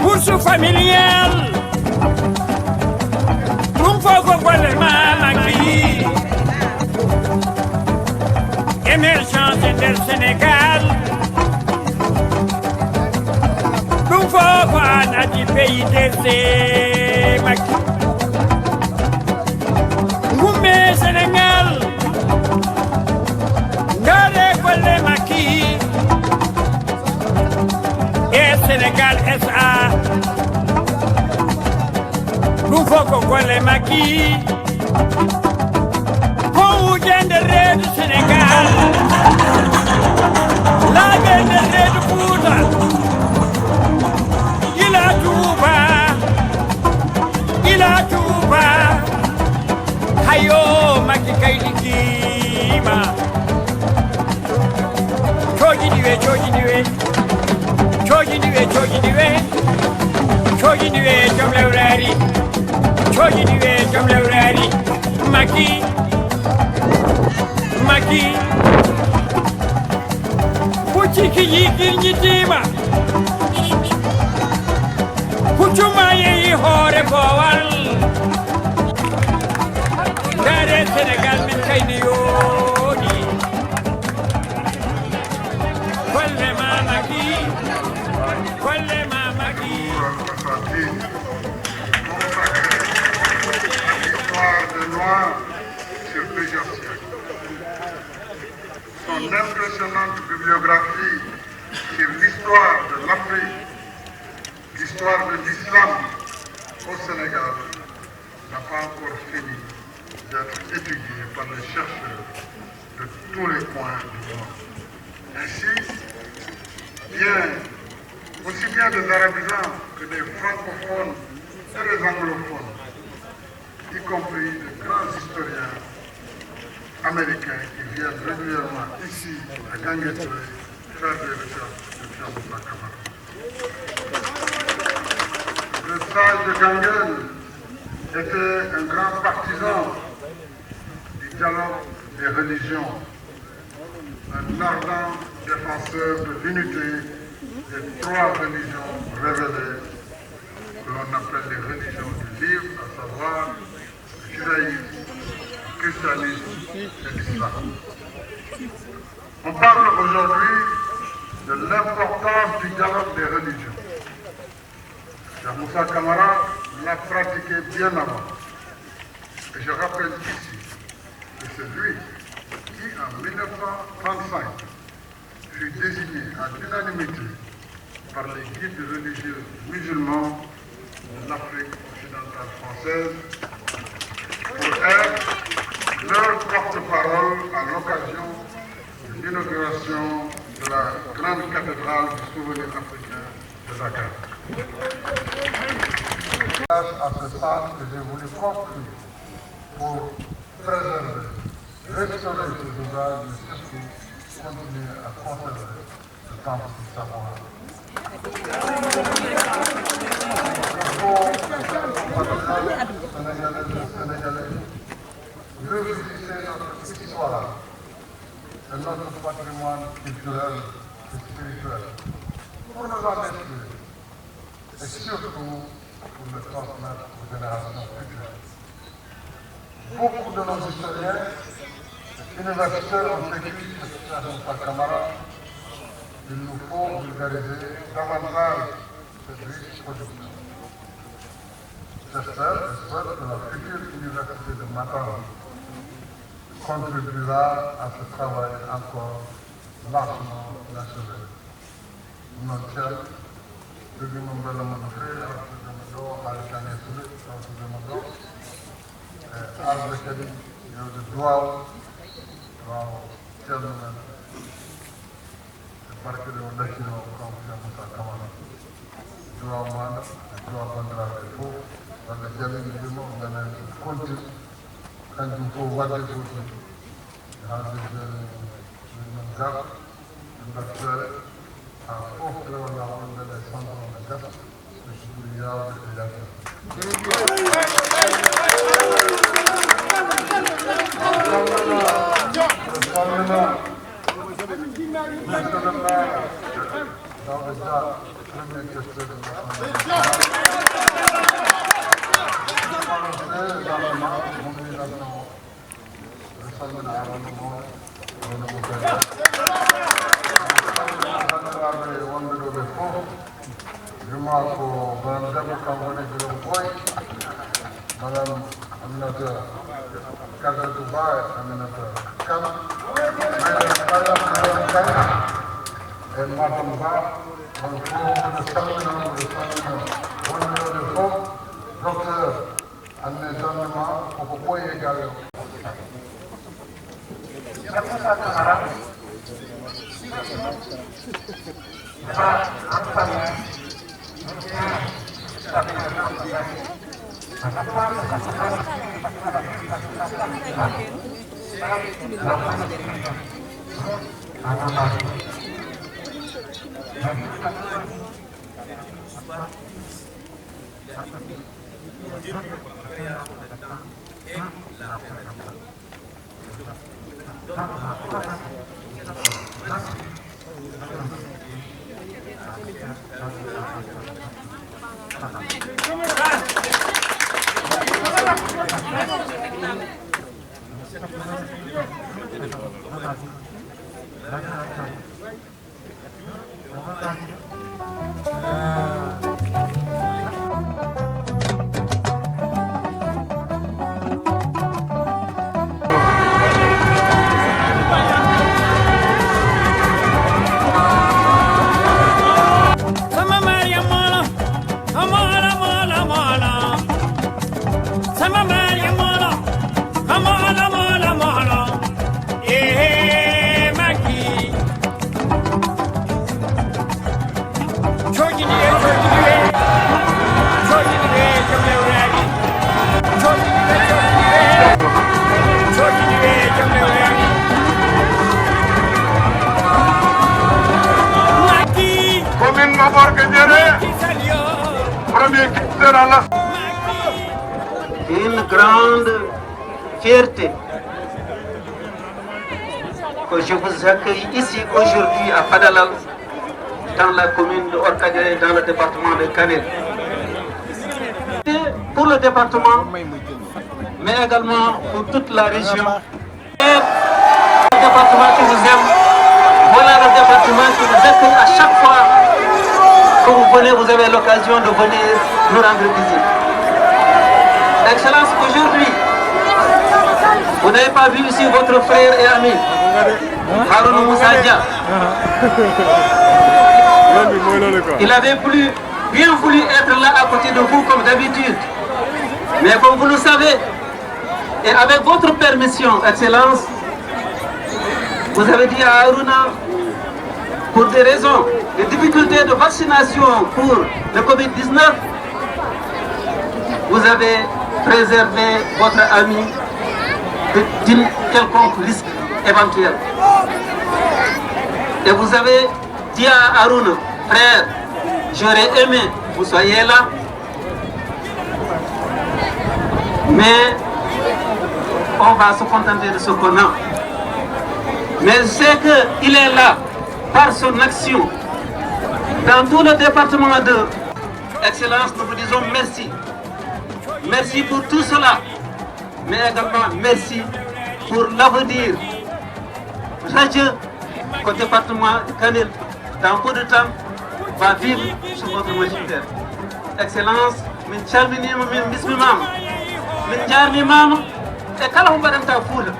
Bourse familiale, un poco con le mamaki, émergence del Sénégal, un poco du pays des Maki, Goumé Sénégal, Gare con les Maki, et Sénégal SA. Nous faut qu'on les maquille. Pour vous gagner du Sénégal. La gaine de Fouta. Il a tout bas. Il a tout bas. Ayo, Maki Kailiki. Choji diwe, choji diwe. Choji diwe, choji diwe. Choji diwe, jom leurari. Choji diwe, jom leurari. Maki. Maki. Puchi kiyiki nyitima. Puchuma yeyi hore bowal. Dare Sénégal min kayni yoni. Kolle ma Maki. Kolle ma Maki. Sur plusieurs siècles. Son impressionnante bibliographie sur l'histoire de l'Afrique, l'histoire de l'islam au Sénégal, n'a pas encore fini d'être étudiée par les chercheurs de tous les coins du monde. Ainsi, aussi bien des arabisants que des francophones et des anglophones, y compris de grands historiens américains qui viennent régulièrement ici à Ganguetoy faire des recherches de Cheikh Moussa Camara. Le sage de Ganguel était un grand partisan du dialogue des religions, un ardent défenseur de l'unité des trois religions révélées que l'on appelle les religions du livre, à savoir le judaïsme, le christianisme et l'islam. On parle aujourd'hui de l'importance du dialogue des religions. Cheikh Moussa Camara l'a pratiqué bien avant. Et je rappelle ici que c'est lui qui, en 1935, fut désigné à l'unanimité par les guides religieux musulmans de l'Afrique occidentale française pour être leur porte-parole à l'occasion de l'inauguration de la grande cathédrale du souvenir africain de Dakar. À ce centre que j'ai voulu construire pour préserver, restaurer ces ouvrages, mais surtout continuer à conserver le temple du savoir. Sénégalais, revisiter notre histoire et notre patrimoine culturel et spirituel, pour nous en inspirer et surtout pour le transmettre aux générations futures. Beaucoup de nos historiens universitaires ont écrit cette situation par camarade. Il nous faut vulgariser davantage cette riche production. J'espère et souhaite que la future université de Matam contribuera à ce travail encore largement national. Non ciel, dëgguma mbala ma du fee ak dëgguma doo xaalis tane sule ak dëgguma doo arbre kadi yow de duwaaw waaw ciel na men barke de laccino comme Cheikh Moussa Camara duwaaw maana duwaaw bandiraɓe fof walla jalini ɗimo ngana continue kanjum fof wadde foti haalde min gar min mbattore ha fof rewala on ndele centre ne gasa so ɓuri yawde e yalta salmina monsieur le maire Daouda Dia premier questeur de Madame Aminata Kadra Dubai, Aminata Kama, et Madame Ba, on trouve le docteur Anne Zanema, on peut pas égaler. Une grande fierté que je vous accueille ici aujourd'hui à Fadalal, dans la commune de Orkadiéré, dans le département de Kanel. Pour le département, mais également pour toute la région. Et le département qui vous aime, voilà le département qui vous accueille à chaque fois que vous venez, vous avez l'occasion de venir nous rendre visite. Excellence, aujourd'hui, vous n'avez pas vu ici votre frère et ami, Haroun Moussa Dia. Il avait bien voulu être là à côté de vous comme d'habitude. Mais comme vous le savez, et avec votre permission, Excellence, vous avez dit à Harouna, pour des raisons de difficultés de vaccination pour le Covid-19, vous avez préservé votre ami d'un quelconque risque éventuel. Et vous avez dit à Harouna, frère, j'aurais aimé que vous soyez là, mais on va se contenter de ce qu'on a. Mais je sais qu'il est là par son action. Dans tout le département de Excellence, nous vous disons merci. Merci pour tout cela, mais également merci pour l'avenir radieux qu'au département Kanel, dans peu de temps, va vivre sous votre magistère. Excellence, min calminima min bismimama min jarnimama e kala ko mbaɗanta Fouta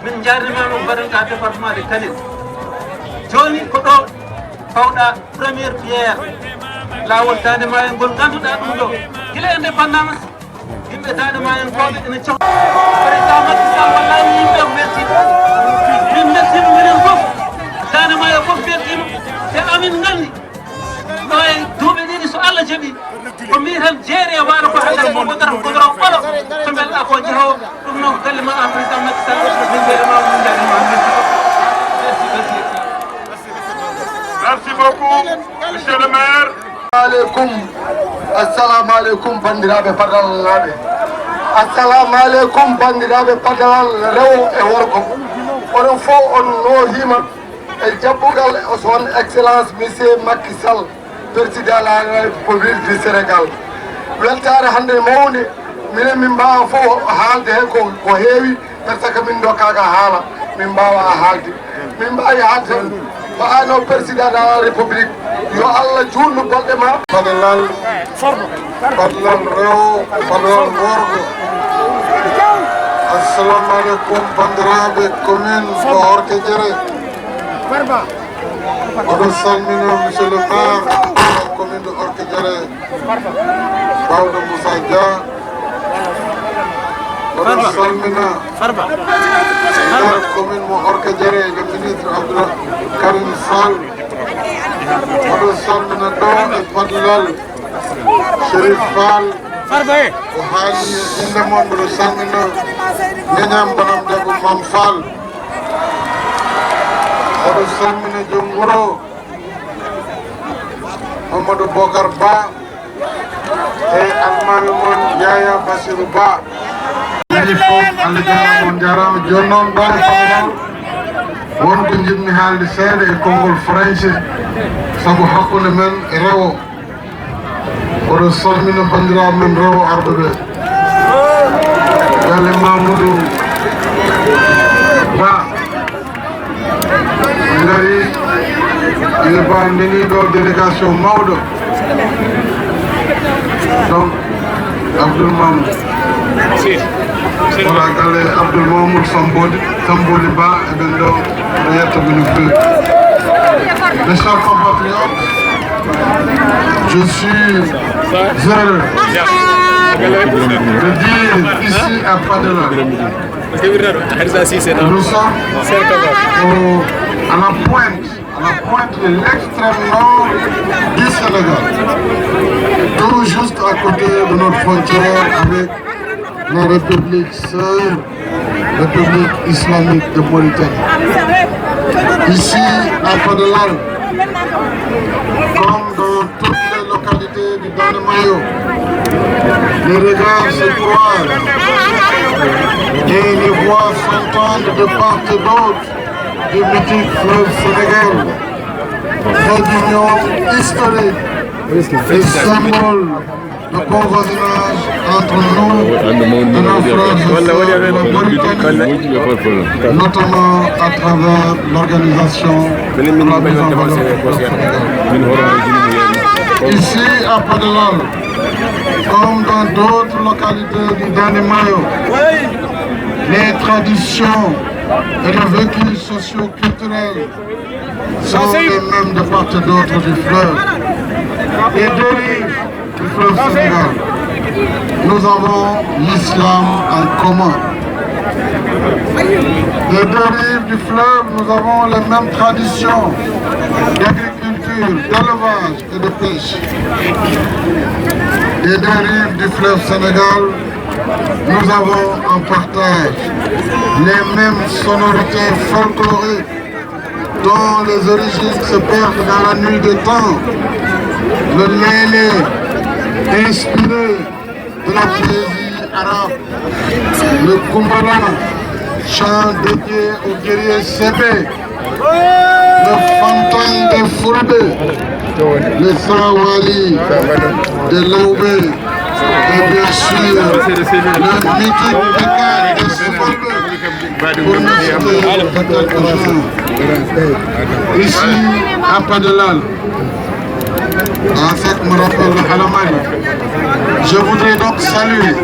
min jarnimama ko mbaɗanta département de Kanel. Joni ko ɗo fawɗa première pierre lawol Dande Mayyo ngol ganduɗa ɗum ɗo gila indépendance yimɓe Dande Mayyo koɓe ene coh président Macky Sall wallahi yimɓe merci min mertimo minen fof Dande Mayyo fof beltima te amin gandi ɗo e duuɓi ɗiɗi so Allah jaaɓi ko mbi tan jeeri e waalo ko haɗata ko godoro ɓolo to belɗa ko jeehowo ɗum noon ko galle ma an président Macky Sall min mbeɗema min jarima Merci beaucoup, monsieur le maire. Assalamu alaikum bandiraɓe padalalaɓe. Assalamu alaikum bandiraɓe padalal rewo e worgo. Onon fof on noohima e jabbugal son excellence monsieur Macky Sall, président de la République du Sénégal. Weltare hande mawde minen min mbawa fof haalde hen ko heewi par ce que min ɗo kaga haala min mbawa haalde min mbawi haalde tan ko ano président de la République yo Allah juutnu bolɗe ma fadalal fadlal rewo fadlal worgo. Assalamu alaikum bandiraɓe commune ko Orkadiéré. Oɗo salmina monsieur le maire commune de Orkadiéré bawɗo Moussa Dia. Oɗo salmina maire commune mo Orkadiéré le ministre Abdoul Karim Sall. Oɗo salmina ɗo e fadlal Chérif Fall o haali inde mon mbiɗo salmina ñañam banam debbo Mam Fall. Oɗo salmina joom wuro Mamadou Bocar Ba e almami mon Yaya Bassirou Ba. Ɗiɗi fof Allah jarama on jarama joni noon ɗo e fadlal wonko jiɗmi haalde seeɗa e konngol français sabu hakkunde men e rewo. Oɗo salmina bandiraɓe men rewo arɓe ɓe galle Mamadou Ba ngari ɓe ba ndeni ɗo délégation mawɗo donc Abdoul Mamoud voilà galle Abdoul Mamoud Sambodi Ba eɓen ɗo ɗo yettaɓe no fewi. Mes chers compatriotes, je suis heureux de dire ici à Padela que nous sommes à la pointe de l'extrême nord du Sénégal, tout juste à côté de notre frontière avec la République sœur, République islamique de Mauritanie. Ici à Padela, comme dans toutes les localités du Dande Mayyo, les regards se croisent et les voix s'entendent de part et d'autre du mythique fleuve Sénégal, trait d'union historique et symbole de bon voisinage entre nous et nos frères de Mauritanie, notamment à travers l'organisation de la mise en valeur du Sénégal. Ici à Padela, comme dans d'autres localités du Dande Mayyo, les traditions et le vécu socio-culturel sont les mêmes de part et d'autre du fleuve. Les deux rives du fleuve Sénégal, nous avons l'islam en commun. Des deux rives du fleuve, nous avons les mêmes traditions d'agriculture, d'élevage et de pêche. Des deux rives du fleuve Sénégal, nous avons en partage les mêmes sonorités folkloriques dont les origines se perdent dans la nuit des temps. Le lélé, inspiré de la poésie arabe, le kumbala, chant dédié aux guerriers Sébé, le fantôme de Fulbe, le Sawali, de Laoubé, et bien sûr le mythique Dakar de Fulbe, pour ne citer que quelques-uns. Ici, à Padelal, en fait, me rappelle le Halamani. Je voudrais donc saluer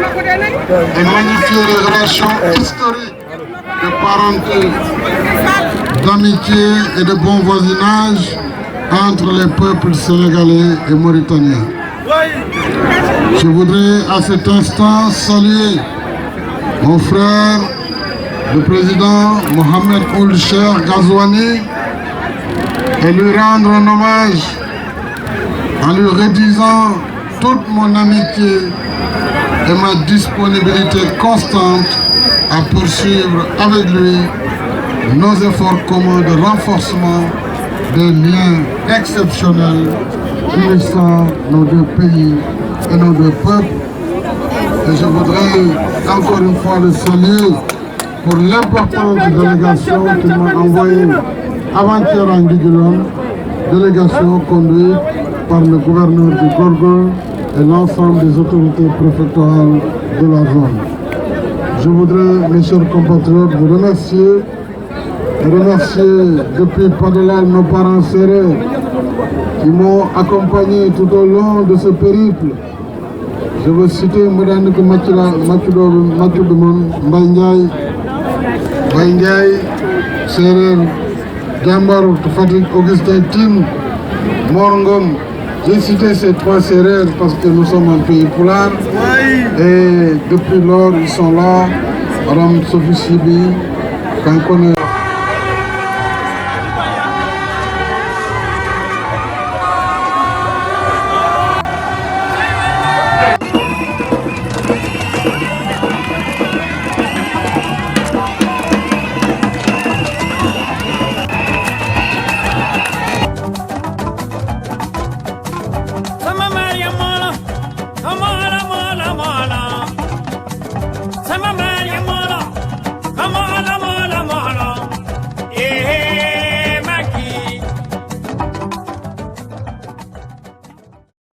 et magnifier les relations historiques de parenté, d'amitié et de bon voisinage entre les peuples sénégalais et mauritaniens. Je voudrais à cet instant saluer mon frère, le président Mohamed Ould Cheikh Ghazouani, et lui rendre un hommage en lui redisant toute mon amitié et ma disponibilité constante à poursuivre avec lui nos efforts communs de renforcement des liens exceptionnels unissant nos deux pays et nos deux peuples. Et je voudrais encore une fois le saluer pour l'importante délégation qu'il m'a envoyée avant-hier en Guigulon, délégation conduite par le gouverneur du Gorgol et l'ensemble des autorités préfectorales de la zone. Je voudrais, mes chers compatriotes, vous remercier depuis Padelal nos parents sérés qui m'ont accompagné tout au long de ce périple. Je veux citer Moudanik Mathieu Mbaye Ndiaye, Sérer, Djambar, Fatick, Augustin Tine, Morngom. J'ai cité ces trois Sérères parce que nous sommes un pays poulard. Et depuis lors, ils sont là. Madame Sophie Sibi, qu'on connaît.